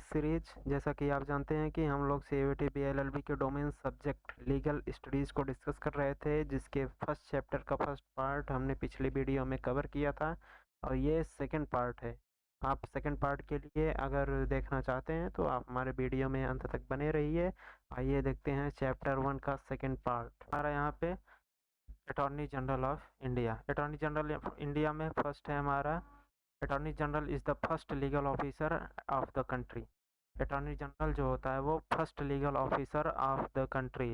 Series. जैसा कि आप जानते हैं कि हम लोग CAVT BLLB के डोमेन सब्जेक्ट लीगल स्टडीज़ को डिस्कस कर रहे थे, जिसके फर्स्ट चैप्टर का फर्स्ट पार्ट हमने पिछले वीडियो में कवर किया था और ये सेकंड पार्ट है। आप सेकंड पार्ट के लिए अगर देखना चाहते हैं तो आप हमारे वीडियो में अंत तक बने रहिए। आइए देखते हैं चैप्टर 1 का सेकंड पार्ट। हमारा यहाँ पे attorney general of India. Attorney general of India में फर्स्ट है हमारा, attorney general is the first legal officer of the country. Attorney general जो होता है वो first legal officer of the country,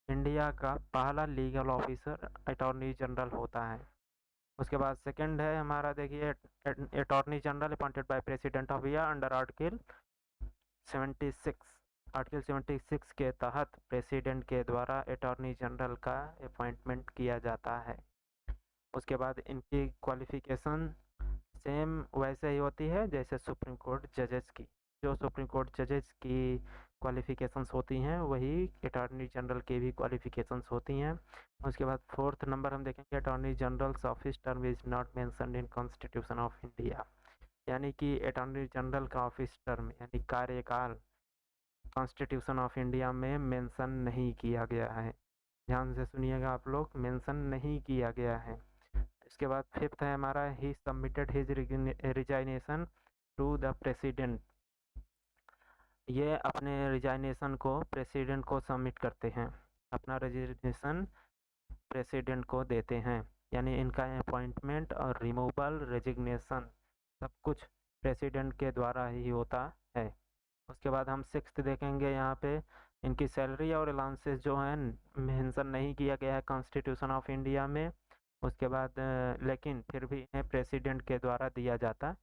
India का पहला लीगल ऑफिसर अटॉर्नी जनरल होता है। उसके बाद सेकंड है हमारा, देखिए, attorney general appointed by president of India under article 76। Article 76 के तहत प्रेसिडेंट के द्वारा अटॉर्नी जनरल का अपॉइंटमेंट किया जाता है। उसके बाद इनकी क्वालिफिकेशन सेम वैसे ही होती है जैसे सुप्रीम कोर्ट जजेस की। जो सुप्रीम कोर्ट जजेस की क्वालिफिकेशंस होती हैं वही अटॉर्नी जनरल की भी क्वालिफिकेशंस होती हैं। उसके बाद फोर्थ नंबर हम देखेंगे, attorney generals office term is not mentioned in constitution of India. यानी कि अटॉर्नी जनरल का ऑफिस टर्म यानी कार्यकाल कॉन्स्टिट्यूशन ऑफ इंडिया में मेंशन नहीं किया गया है। ध्यान से सुनिएगा आप लोग, मेंशन नहीं किया गया है। इसके बाद फिफ्थ है हमारा, he submitted his resignation to the president. ये अपने रिजाइनेशन को प्रेसिडेंट को सबमिट करते हैं, अपना रिजाइनेशन प्रेसिडेंट को देते हैं। यानी इनका अपॉइंटमेंट और रिमूवल, रेजिग्नेशन सब कुछ प्रेसिडेंट के द्वारा ही होता है। उसके बाद हम सिक्स्थ देखेंगे, यहाँ पे इनकी सैलरी और अलाउंसेस जो हैं मेंशन नहीं किया गया है कॉन्स्टिट्यूशन ऑफ इंडिया में। उसके बाद लेकिन फिर भी इन्हें प्रेसिडेंट के द्वारा दिया जाता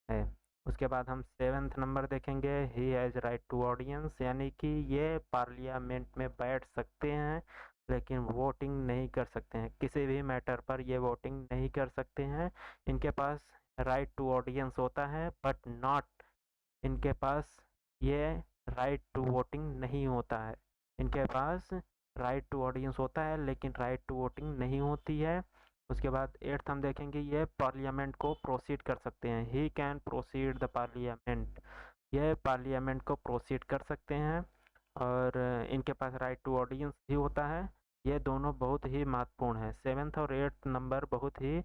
है। उसके बाद हम सेवन्थ नंबर देखेंगे, he has right to audience. यानी कि ये पार्लियामेंट में बैठ सकते हैं लेकिन वोटिंग नहीं कर सकते हैं, किसी भी मैटर पर ये वोटिंग नहीं कर सकते हैं। इनके पास राइट टू ऑडियंस होता है बट नॉट, इनके पास ये राइट टू वोटिंग नहीं होता है। इनके पास राइट टू ऑडियंस होता है लेकिन राइट टू वोटिंग नहीं होती है। उसके बाद एट्थ हम देखेंगे, ये पार्लियामेंट को प्रोसीड कर सकते हैं, he can proceed the parliament. ये पार्लियामेंट को प्रोसीड कर सकते हैं और इनके पास राइट टू ऑडियंस भी होता है। ये दोनों बहुत ही महत्वपूर्ण है, सेवन्थ और एट्थ नंबर बहुत ही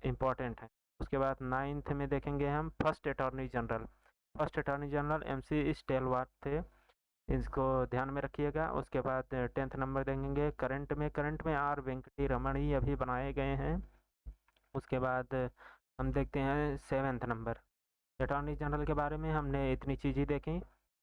इम्पोर्टेंट है। उसके बाद नाइन्थ में देखेंगे हम, first attorney general. First attorney general MC स्टेलवार्ट थे, इसको ध्यान में रखिएगा। उसके बाद टेंथ नंबर देखेंगे, करंट में R वेंकटी रमण ही अभी बनाए गए हैं। उसके बाद हम देखते हैं सेवन्थ नंबर, अटॉर्नी जनरल के बारे में हमने इतनी चीज़ ही देखी।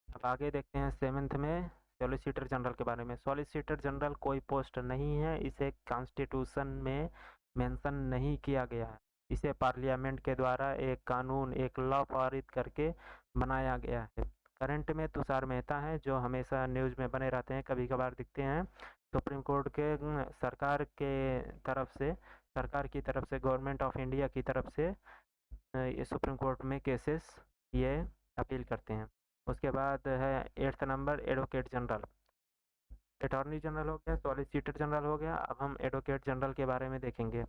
अब आगे देखते हैं सेवन्थ में सॉलिसिटर जनरल के बारे में। सॉलिसिटर जनरल कोई पोस्ट नहीं है, इसे कॉन्स्टिट्यूशन में मेंशन नहीं किया गया है। इसे पार्लियामेंट के द्वारा एक कानून, एक लॉ पारित करके बनाया गया है। करंट में तुषार मेहता हैं जो हमेशा न्यूज़ में बने रहते हैं, कभी कभार दिखते हैं। सुप्रीम कोर्ट के सरकार के तरफ से, सरकार की तरफ से, गवर्नमेंट ऑफ इंडिया की तरफ से ये सुप्रीम कोर्ट में केसेस ये अपील करते हैं। उसके बाद है eighth number, advocate general. Attorney general हो गया, सॉलिसिटर जनरल हो गया, अब हम एडवोकेट जनरल के बारे में देखेंगे।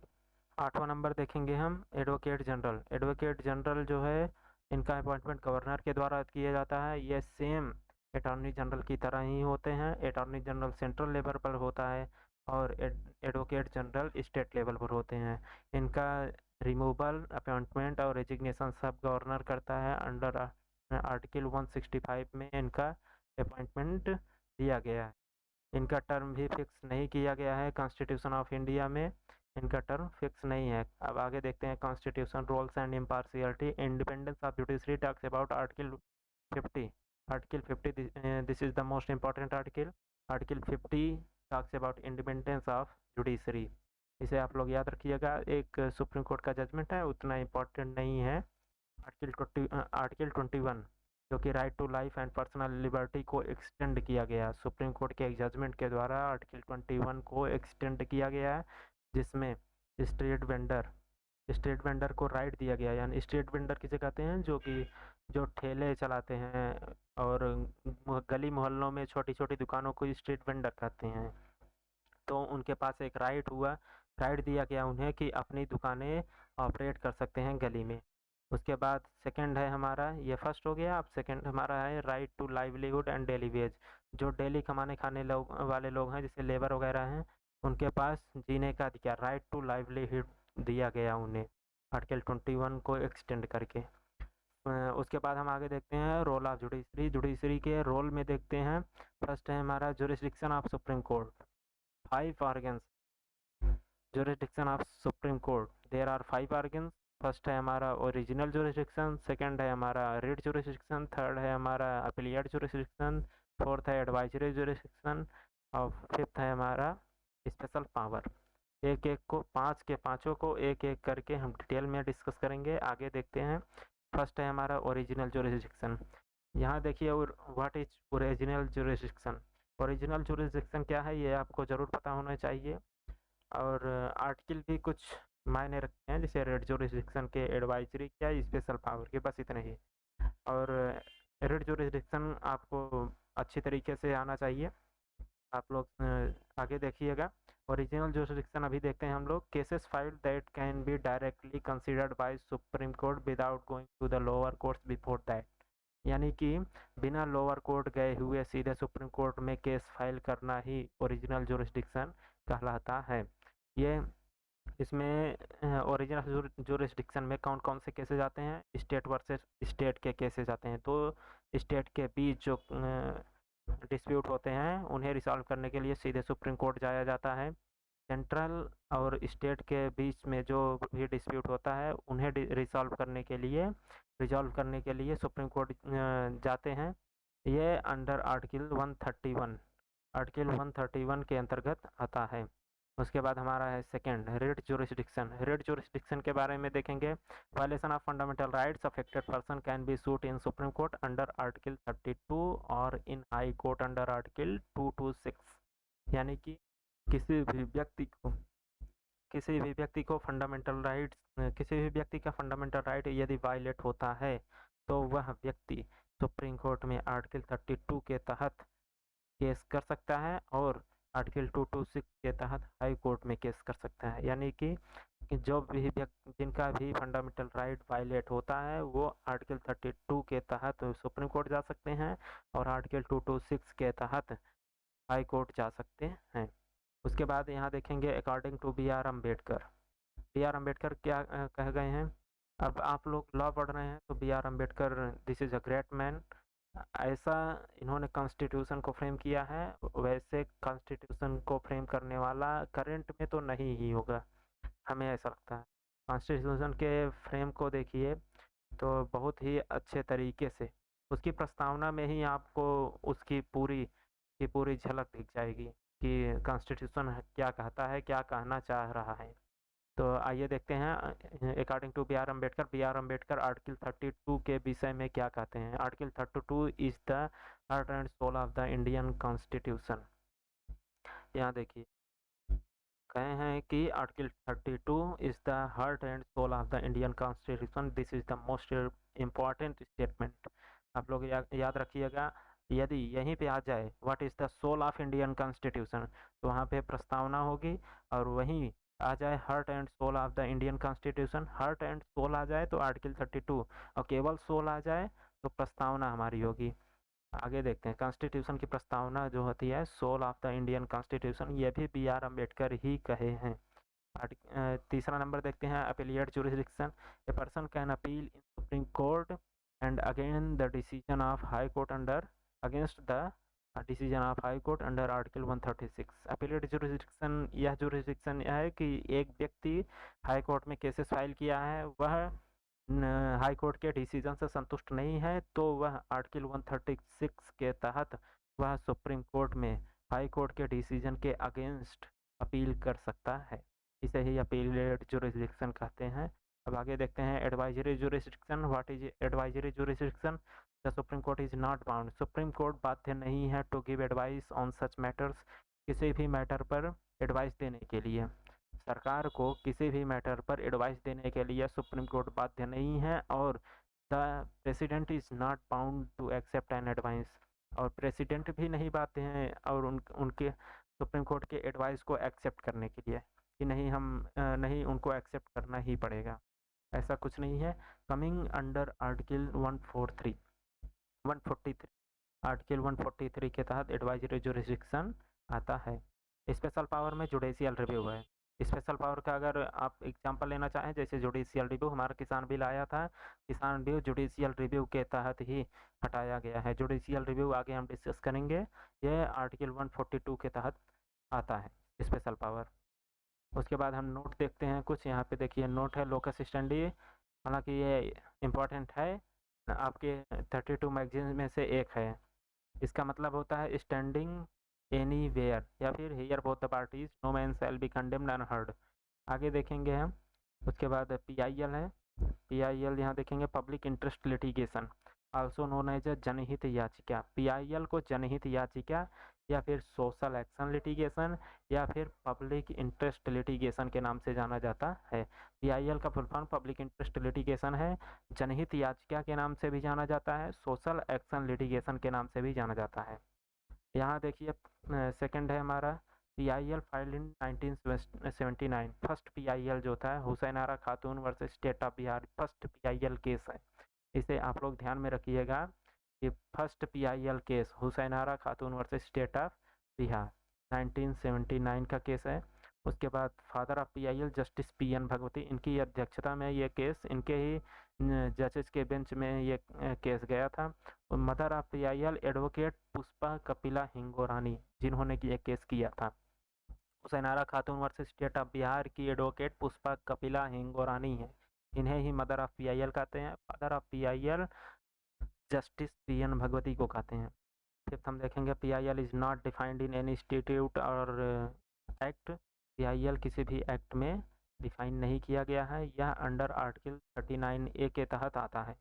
आठवां नंबर देखेंगे हम, एडवोकेट जनरल। एडवोकेट जनरल जो है इनका अपॉइंटमेंट गवर्नर के द्वारा किया जाता है। ये सेम अटॉर्नी जनरल की तरह ही होते हैं। अटॉर्नी जनरल सेंट्रल लेवल पर होता है और एडवोकेट जनरल स्टेट लेवल पर होते हैं। इनका रिमूवल, अपॉइंटमेंट और रेजिग्नेशन सब गवर्नर करता है। अंडर आर्टिकल 165 में इनका अपॉइंटमेंट दिया गया है। इनका टर्म भी फिक्स नहीं किया गया है कॉन्स्टिट्यूशन ऑफ इंडिया में, इनका टर्म फिक्स नहीं है। अब आगे देखते हैं constitution, roles and impartiality, independence of judiciary talks about article 50। Article 50, this is the most important article. Article 50 talks about independence of judiciary. इसे आप लोग याद रखिएगा, एक सुप्रीम कोर्ट का जजमेंट है, उतना इम्पोर्टेंट नहीं है। आर्टिकल 21 जो कि right to life and personal liberty को एक्सटेंड किया गया, सुप्रीम कोर्ट के एक जजमेंट के द्वारा आर्टिकल 21 को एक्सटेंड किया गया है, जिसमें स्ट्रीट वेंडर को राइट दिया गया। यानी स्ट्रीट वेंडर किसे कहते हैं, जो कि जो ठेले चलाते हैं और गली मोहल्लों में छोटी छोटी दुकानों को स्ट्रीट वेंडर कहते हैं। तो उनके पास एक राइट दिया गया उन्हें कि अपनी दुकानें ऑपरेट कर सकते हैं गली में। उसके बाद सेकंड है हमारा, ये फर्स्ट हो गया। अब सेकंड हमारा है right to livelihood and daily wage. जो डेली कमाने खाने लोग वाले लोग हैं, जैसे लेबर वगैरह हैं, उनके पास जीने का अधिकार, राइट टू लाइवलीहुड दिया गया उन्हें, आर्टिकल 21 को एक्सटेंड करके। उसके बाद हम आगे देखते हैं रोल ऑफ जुडिशरी। जुडिशरी के रोल में देखते हैं, फर्स्ट है हमारा jurisdiction of supreme court. 5 organs jurisdiction of Supreme Court, there are 5 organs। First है हमारा ओरिजिनल जुरिस्डिक्शन, सेकंड है हमारा रिट जुरिस्डिक्शन, थर्ड है हमारा अपीलिएट जुरिस्डिक्शन, फोर्थ है एडवाइजरी जुरिस्डिक्शन, और फिफ्थ है हमारा स्पेशल पावर। एक एक को, पांच के पांचों को एक एक करके हम डिटेल में डिस्कस करेंगे। आगे देखते हैं, फर्स्ट है हमारा ओरिजिनल जुरिस्डिक्शन। यहाँ देखिए, what is original jurisdiction. Original jurisdiction क्या है, ये आपको ज़रूर पता होना चाहिए। और आर्टिकल भी कुछ मायने रखते हैं, जैसे रेड जुरिस्डिक्शन के, एडवाइजरी क्या, स्पेशल पावर के, बस इतने ही। और रेड जुरिस्डिक्शन आपको अच्छी तरीके से आना चाहिए। आप लोग आगे देखिएगा। ओरिजिनल जुरिस्डिक्शन अभी देखते हैं हम लोग। Cases filed that can be directly considered by supreme court without going to the lower courts before that. यानी कि बिना लोअर कोर्ट गए हुए सीधे सुप्रीम कोर्ट में केस फाइल करना ही ओरिजिनल जुरिस्डिक्शन कहलाता है। ये इसमें ओरिजिनल जुरिस्डिक्शन में कौन कौन से केसेस आते हैं, स्टेट वर्सेस स्टेट के केसेस आते हैं। तो स्टेट के बीच जो डिस्प्यूट होते हैं, उन्हें रिसॉल्व करने के लिए सीधे सुप्रीम कोर्ट जाया जाता है। सेंट्रल और स्टेट के बीच में जो भी डिस्प्यूट होता है, उन्हें रिजॉल्व करने के लिए सुप्रीम कोर्ट जाते हैं। ये अंडर आर्टिकल 131 के अंतर्गत आता है। उसके बाद हमारा है second rate jurisdiction. Rate jurisdiction के बारे में देखेंगे। Violation of fundamental rights affected person can be suit in supreme court under article 32 और इन हाई कोर्ट अंडर आर्टिकल 226। यानी कि किसी भी व्यक्ति को फंडामेंटल राइट्स, किसी भी व्यक्ति का फंडामेंटल राइट यदि वायलेट होता है, तो वह व्यक्ति सुप्रीम कोर्ट में आर्टिकल 32 के तहत केस कर सकता है और आर्टिकल 226 के तहत हाई कोर्ट में केस कर सकता है। यानी कि जो भी व्यक्ति, जिनका भी फंडामेंटल राइट वायलेट होता है, वो आर्टिकल 32 के तहत सुप्रीम कोर्ट जा सकते हैं और आर्टिकल 226 के तहत हाई कोर्ट जा सकते हैं। उसके बाद यहाँ देखेंगे according to B R Ambedkar क्या कह गए हैं। अब आप लोग लॉ पढ़ रहे हैं तो B R Ambedkar this is a great man, ऐसा इन्होंने कॉन्स्टिट्यूशन को फ्रेम किया है। वैसे कॉन्स्टिट्यूशन को फ्रेम करने वाला करंट में तो नहीं ही होगा, हमें ऐसा लगता है। कॉन्स्टिट्यूशन के फ्रेम को देखिए तो बहुत ही अच्छे तरीके से उसकी प्रस्तावना में ही आपको उसकी पूरी झलक दिख जाएगी कि कॉन्स्टिट्यूशन क्या कहता है, क्या कहना चाह रहा है। तो आइए देखते हैं according to B R Ambedkar article 32 के विषय में क्या कहते हैं। Article 32 is the heart and soul of the Indian constitution. यहाँ देखिए, कहे हैं कि article 32 is the heart and soul of the Indian constitution, this is the most important statement. आप लोग याद रखिएगा, यदि यहीं पे आ जाए what is the soul of Indian constitution, तो वहाँ पे प्रस्तावना होगी, और वहीं आ जाए heart and soul of the Indian constitution, heart and soul आ जाए तो आर्टिकल 32, और केवल सोल आ जाए तो प्रस्तावना हमारी होगी। आगे देखते हैं, कॉन्स्टिट्यूशन की प्रस्तावना जो होती है, soul of the Indian constitution, ये भी बी आर अम्बेडकर ही कहे हैं। तीसरा नंबर देखते हैं, appellate jurisdiction. A person can appeal in supreme court and again the decision of high court under against the decision of high court under article 136। Appellate jurisdiction यह jurisdiction यह है कि एक व्यक्ति हाई कोर्ट में cases file किया है, वह हाई कोर्ट के डिसीजन से संतुष्ट नहीं है, तो वह आर्टिकल 136 के तहत वह सुप्रीम कोर्ट में हाई कोर्ट के डिसीजन के अगेंस्ट अपील कर सकता है। इसे ही अपीलेट जुरिस्डिक्शन कहते हैं। अब आगे देखते हैं advisory jurisdiction. What is advisory jurisdiction? The supreme court is not bound, supreme court बाध्य नहीं है to give advice on such matters, किसी भी मैटर पर एडवाइस देने के लिए। सरकार को किसी भी मैटर पर एडवाइस देने के लिए सुप्रीम कोर्ट बाध्य नहीं है, और the president is not bound to accept an advice, और प्रेसिडेंट भी नहीं बाध्य हैं और उनके सुप्रीम कोर्ट के एडवाइस को एक्सेप्ट करने के लिए, कि नहीं, हम नहीं, उनको एक्सेप्ट करना ही पड़ेगा। ऐसा कुछ नहीं है। कमिंग अंडर आर्टिकल 143 आर्टिकल 143 के तहत एडवाइजरी जुरिस्डिक्शन आता है। स्पेशल पावर में जुडिशियल रिव्यू है। स्पेशल पावर का अगर आप एग्जांपल लेना चाहें, जैसे जुडिशियल रिव्यू हमारा किसान बिल आया था, किसान बिल जुडिशियल रिव्यू के तहत ही हटाया गया है। जुडिशियल रिव्यू आगे हम डिस्कस करेंगे, यह आर्टिकल 142 के तहत आता है स्पेशल पावर। उसके बाद हम नोट देखते हैं कुछ। यहाँ पे देखिए नोट है लोकस स्टैंडी, हालांकि ये इम्पोर्टेंट है, आपके 32 मैगजीन में से एक है। इसका मतलब होता है स्टैंडिंग एनी वेयर या फिर hear both the parties no man shall be condemned unheard. आगे देखेंगे हम। उसके बाद PIL है। PIL यहाँ देखेंगे public interest litigation, also known as जनहित याचिका। PIL को जनहित याचिका या फिर सोशल एक्शन लिटिगेशन या फिर पब्लिक इंटरेस्ट लिटिगेशन के नाम से जाना जाता है। PIL का full form public interest litigation है, जनहित याचिका के नाम से भी जाना जाता है, सोशल एक्शन लिटिगेशन के नाम से भी जाना जाता है। यहाँ देखिए सेकंड है हमारा PIL filed in 1979। First PIL जो था हुसैन आरा खातून versus state of Bihar, first PIL case है। इसे आप लोग ध्यान में रखिएगा कि first PIL case Hussain Ara Khatoon versus state of Bihar 1979 का केस है। उसके बाद father of PIL justice PN Bhagwati, इनकी अध्यक्षता में ये केस, इनके ही जजेस के बेंच में ये केस गया था। Mother of PIL advocate Pushpa Kapila Hingorani, जिन्होंने ये केस किया था। हुसैन आरा खातून वर्सेस स्टेट ऑफ बिहार की एडवोकेट पुष्पा कपिला हिंगोरानी है। इन्हें ही मदर ऑफ PIL कहते हैं। Father of PIL justice PN Bhagwati को कहते हैं। फिफ्थ हम देखेंगे PIL is not defined in any institute और एक्ट। PIL किसी भी एक्ट में डिफाइन नहीं किया गया है। यह अंडर आर्टिकल 39A के तहत आता है।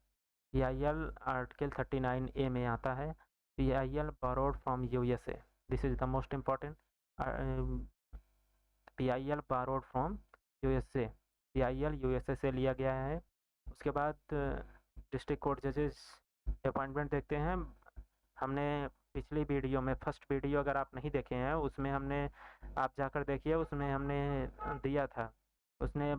PIL आर्टिकल 39A में आता है। PIL borrowed from USA, this is the most important. PIL borrowed from USA, PIL USA से लिया गया है। उसके बाद डिस्ट्रिक्ट कोर्ट जजेस अपॉइंटमेंट देखते हैं। हमने पिछली वीडियो में, फर्स्ट वीडियो अगर आप नहीं देखे हैं उसमें हमने, आप जाकर देखिए, उसमें हमने दिया था, उसने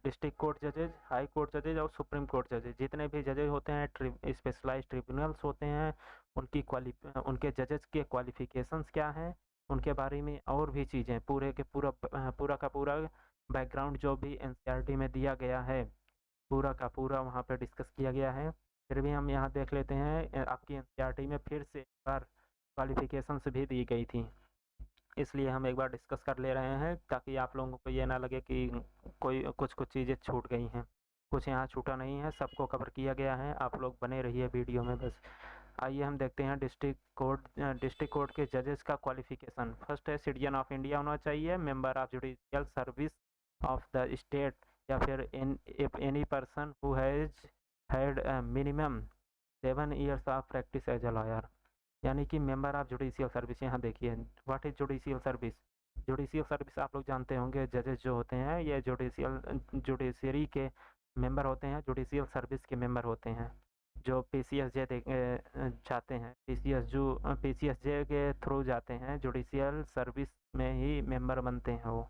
डिस्ट्रिक्ट कोर्ट जजेज, हाई कोर्ट जजेज और सुप्रीम कोर्ट जजेज, जितने भी जजेज होते हैं, स्पेशलाइज्ड ट्रिब्यूनल्स होते हैं, उनके जजेस के क्वालिफिकेशंस क्या हैं, उनके बारे में और भी चीज़ें पूरा का पूरा बैकग्राउंड जो भी NCERT में दिया गया है, पूरा का पूरा वहाँ पर डिस्कस किया गया है। फिर भी हम यहाँ देख लेते हैं, आपकी NCERT में फिर से एक बार क्वालिफिकेशंस भी दी गई थी, इसलिए हम एक बार डिस्कस कर ले रहे हैं ताकि आप लोगों को ये ना लगे कि कोई कुछ चीज़ें छूट गई हैं। कुछ यहाँ छूटा नहीं है, सबको कवर किया गया है। आप लोग बने रहिए वीडियो में बस। आइए हम देखते हैं डिस्ट्रिक्ट कोर्ट के जजेस का क्वालिफिकेशन। फर्स्ट है सिटीजन ऑफ इंडिया होना चाहिए, member of judicial service of the state, या फिर any person who has had minimum 7 years of practice as a lawyer, यानी कि मेंबर ऑफ जुडिशियल सर्विस। यहाँ देखिए what is judicial service. Judicial service आप लोग जानते होंगे, जजेस जो होते हैं ये जुडिशरी के मेंबर होते हैं, जुडिशियल सर्विस के मेंबर होते हैं, जो PCSJ जाते हैं, PCSJ के थ्रू जाते हैं, जुडिशियल सर्विस में ही मेंबर बनते हैं वो।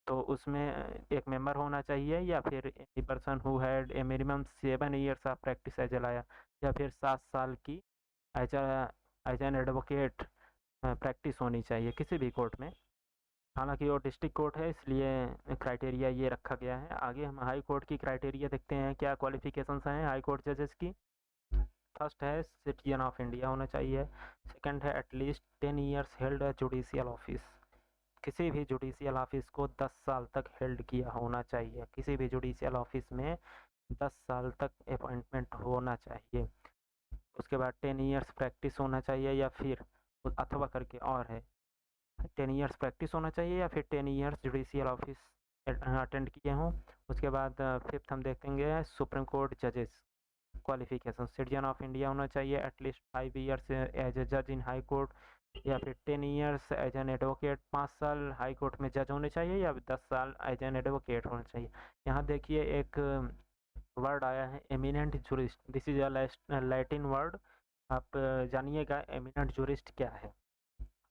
तो उसमें एक मेंबर होना चाहिए, या फिर any person who had a minimum 7 years of practice as a lawyer, या फिर 7 साल की एज एन एडवोकेट प्रैक्टिस होनी चाहिए किसी भी कोर्ट में। हालांकि वो डिस्ट्रिक्ट कोर्ट है इसलिए क्राइटेरिया ये रखा गया है। आगे हम हाई कोर्ट की क्राइटेरिया देखते हैं, क्या क्वालिफिकेशंस हैं हाई कोर्ट जजेस की। फर्स्ट है सिटीजन ऑफ इंडिया होना चाहिए। सेकंड है at least 10 years held a judicial office, किसी भी जुडिशियल ऑफिस को 10 साल तक हेल्ड किया होना चाहिए, किसी भी जुडिशियल ऑफिस में 10 साल तक अपॉइंटमेंट होना चाहिए। उसके बाद 10 years प्रैक्टिस होना चाहिए, या फिर अथवा करके और है, 10 years प्रैक्टिस होना चाहिए या फिर 10 years जुडिशियल ऑफिस अटेंड किए हों। उसके बाद फिफ्थ हम देखेंगे सुप्रीम कोर्ट जजेस क्वालिफिकेशन। सिटीजन ऑफ इंडिया होना चाहिए, एटलीस्ट 5 years एज ए जज इन हाई कोर्ट, या फिर 10 years एज एन एडवोकेट, 5 साल हाई कोर्ट में जज होने चाहिए, या 10 साल एज एन एडवोकेट होना चाहिए। यहाँ देखिए एक वर्ड आया है eminent jurist, this is a Latin word. आप जानिएगा एमिनेंट जूरिस्ट क्या है।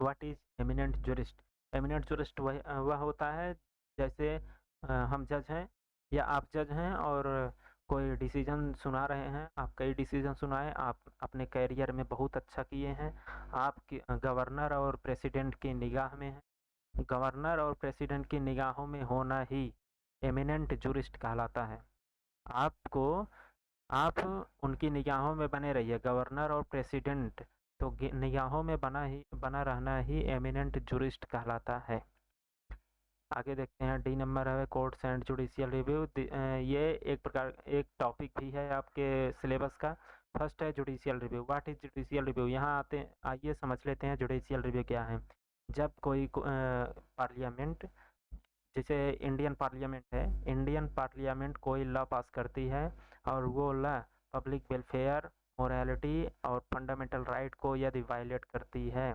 What is eminent jurist. Eminent jurist वह होता है, जैसे हम जज हैं या आप जज हैं और कोई डिसीजन सुना रहे हैं, आप कई डिसीजन सुनाए, आप अपने करियर में बहुत अच्छा किए हैं, आप गवर्नर और प्रेसिडेंट की निगाह में हैं। गवर्नर और प्रेसिडेंट की निगाहों में होना ही एमिनेंट जूरिस्ट कहलाता है। आपको आप उनकी निगाहों में बने रहिए, गवर्नर और प्रेसिडेंट तो निगाहों में बना रहना ही एमिनेंट जूरिस्ट कहलाता है। आगे देखते हैं, डी नंबर है कोर्ट्स एंड जुडिशियल रिव्यू। ये एक प्रकार एक टॉपिक भी है आपके सिलेबस का। फर्स्ट है judicial review. What is judicial review? यहाँ आते आइए समझ लेते हैं जुडिशियल रिव्यू क्या है। जब कोई पार्लियामेंट, जैसे इंडियन पार्लियामेंट है, इंडियन पार्लियामेंट कोई लॉ पास करती है और वो लॉ पब्लिक वेलफेयर, मोरालिटी और फंडामेंटल राइट को यदि वायलेट करती है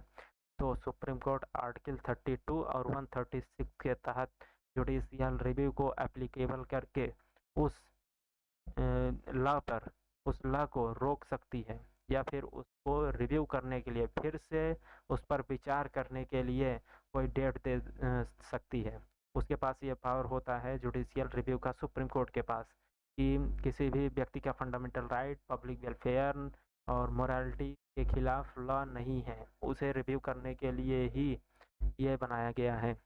तो सुप्रीम कोर्ट आर्टिकल 32 और 136 के तहत जुडिशियल रिव्यू को एप्लीकेबल करके उस लॉ पर, उस लॉ को रोक सकती है या फिर उसको रिव्यू करने के लिए, फिर से उस पर विचार करने के लिए कोई डेट दे सकती है। उसके पास ये पावर होता है जुडिशियल रिव्यू का, सुप्रीम कोर्ट के पास, कि किसी भी व्यक्ति का फंडामेंटल राइट, पब्लिक वेलफेयर और मोरालिटी के खिलाफ लॉ नहीं है, उसे रिव्यू करने के लिए ही ये बनाया गया है।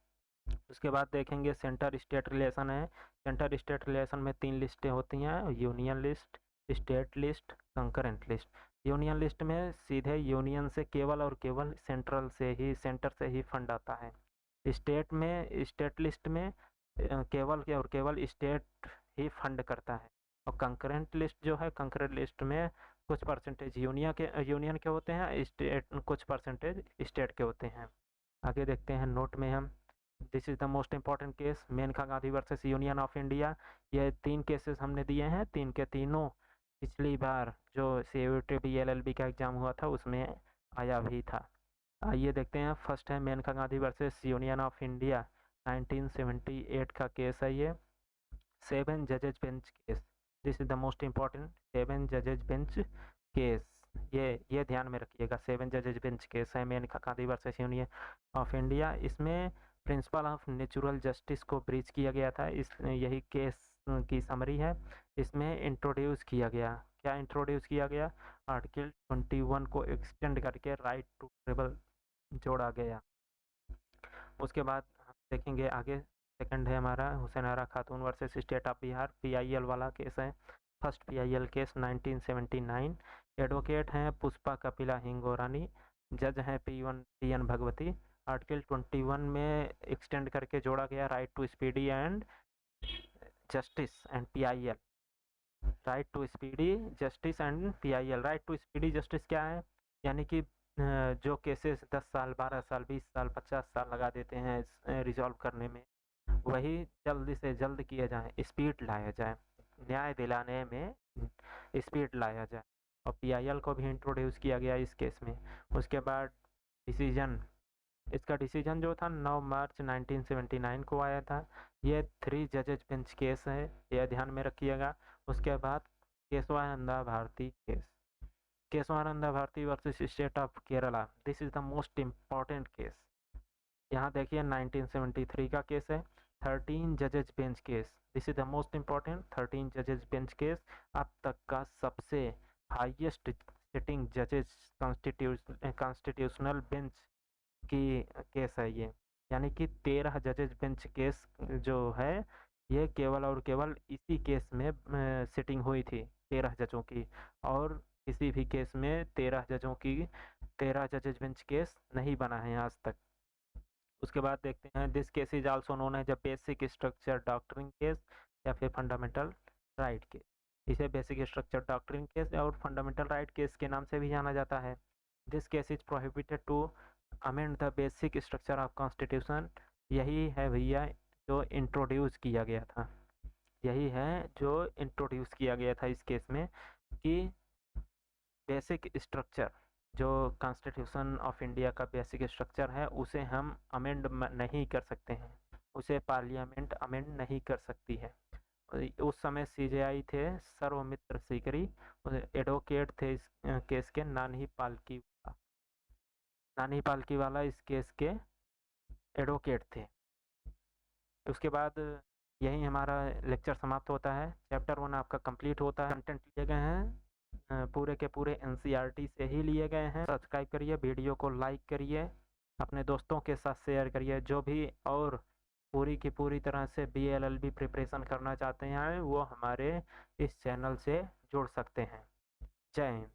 उसके बाद देखेंगे सेंटर स्टेट रिलेशन है। सेंटर स्टेट रिलेशन में 3 लिस्टें होती हैं, union list, state list, concurrent list. Union list में सीधे यूनियन से केवल और केवल सेंटर से ही फंड आता है। स्टेट लिस्ट में केवल के और केवल स्टेट ही फंड करता है। और कंकरेंट लिस्ट जो है, कंकरेंट लिस्ट में कुछ परसेंटेज यूनियन के होते हैं, स्टेट कुछ परसेंटेज स्टेट के होते हैं। आगे देखते हैं नोट में हम, this is the most important case, Menaka Gandhi versus Union of India. ये 3 केसेस हमने दिए हैं, 3 के तीनों पिछली बार जो CUET LLB का एग्जाम हुआ था उसमें आया भी था। आइए देखते हैं, फर्स्ट है Maneka Gandhi versus Union of India, 1978 का केस है ये। 7 जजेज bench case, this is the most important 7 जजेज बेंच केस। ये ध्यान में रखिएगा, 7 जजेज बेंच केस है Maneka Gandhi versus Union of India. इसमें प्रिंसिपल ऑफ नेचुरल जस्टिस को ब्रीच किया गया था। यही केस की समरी है। इसमें इंट्रोड्यूस किया गया, क्या इंट्रोड्यूस किया गया? आर्टिकल 21 को एक्सटेंड करके राइट टू ट्रेवल जोड़ा गया। उसके बाद हम देखेंगे आगे, सेकंड है हमारा हुसैन आरा खातून versus state of Bihar, PIL वाला केस है। First PIL case 1979। एडवोकेट हैं पुष्पा कपिला हिंगोरानी, जज हैं PN भगवती। आर्टिकल 21 में एक्सटेंड करके जोड़ा गया right to speedy and justice and PIL। Right to speedy justice and PIL। Right to speedy justice क्या है? यानी कि जो केसेस 10 साल, 12 साल, 20 साल, 50 साल लगा देते हैं रिजॉल्व करने में, वही जल्दी से जल्द किया जाए, स्पीड लाया जाए, न्याय दिलाने में स्पीड लाया जाए। और PIL को भी इंट्रोड्यूस किया गया इस केस में। उसके बाद डिसीजन, इसका डिसीजन जो था 9 मार्च 1979 को आया था। ये 3 जजेज बेंच केस है, यह ध्यान में रखिएगा। उसके बाद Kesavananda Bharati case, Kesavananda Bharati versus state of Kerala, this is the most important case. यहाँ देखिए 1973 का केस है, 13 जजेज bench case, this is the most important 13 जजेज बेंच केस। अब तक का सबसे हाईएस्ट सिटिंग जजेज कॉन्स्टिट्यूशनल बेंच की केस है ये। यानी कि 13 जजेज बेंच केस जो है, ये केवल और केवल इसी केस में सिटिंग हुई थी 13 जजों की, और किसी भी केस में 13 जजों की 13 जजेज बेंच केस नहीं बना है आज तक। उसके बाद देखते हैं, this case is also known as a basic structure doctrine case या फिर फंडामेंटल राइट केस। इसे बेसिक स्ट्रक्चर डॉक्ट्रिन केस और फंडामेंटल राइट केस के नाम से भी जाना जाता है। This case is prohibited to amend the basic structure of constitution. यही है भैया जो इंट्रोड्यूस किया गया था, यही है जो इंट्रोड्यूस किया गया था इस केस में, कि बेसिक स्ट्रक्चर जो कॉन्स्टिट्यूशन ऑफ इंडिया का बेसिक स्ट्रक्चर है उसे हम अमेंड नहीं कर सकते हैं, उसे पार्लियामेंट अमेंड नहीं कर सकती है। उस समय CJI थे सर्वमित्र सीकरी, एडवोकेट थे इस केस के नानी पालकी वाला इस केस के एडवोकेट थे। उसके बाद यही हमारा लेक्चर समाप्त होता है। चैप्टर 1 आपका कंप्लीट होता है। कंटेंट लिए गए हैं पूरे के पूरे एनसीईआरटी से ही लिए गए हैं। सब्सक्राइब करिए, वीडियो को लाइक करिए, अपने दोस्तों के साथ शेयर करिए। जो भी और पूरी की पूरी तरह से बीएलएलबी प्रिपरेशन करना चाहते हैं वो हमारे इस चैनल से जुड़ सकते हैं। जय हिंद।